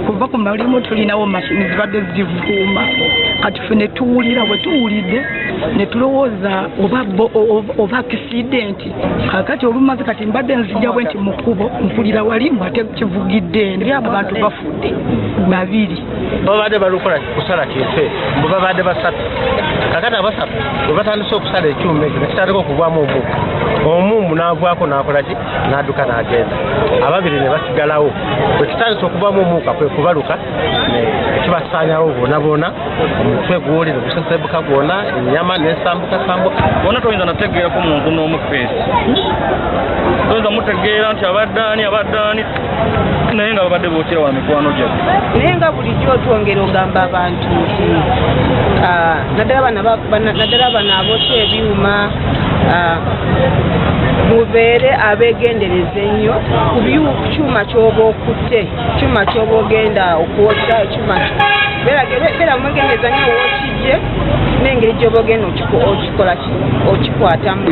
kuva ku malimu tulinawo mashini zibadde zivuuma kati ffe ne tuwulira bwe tuwulidde ne tulowooza oba akisidenti kakati olumaze kati mbadde nzija bwe nti mu kkubo mpulira wali mbate kivugidde ndi abantu bafudde babiri babadde balukola kusala kinfe mbu babadde basatu kakati abasatu bwe batandise okusala ekyuma ekyo nekitandika okugwamu omumbu n'avaako n'akolaki n'adduka n'agenda ababiri ne basigalawo bwe kitandise okuvaamu omuuka kwe kubaluka kibasaanyawo boona omutwe gwoli ne gusesebuka gwona ennyama n'esambuka bona toyinza nategeerako muntu n'omu feesi toyinza mutegeera nti abaddaani naye nga babadde bootera wa mikwano gyaffe naye nga bulijjo otwongera ogamba abantu nti naddala bano abookya ebyuma mubeere abeegendereza ennyo ku kyuma ky'oba okutte kyuma ky'oba ogenda okwokya ekyuma beera mwegendereza nnyo wookijje n'engeri gy'oba ogenda okikola okikwatamu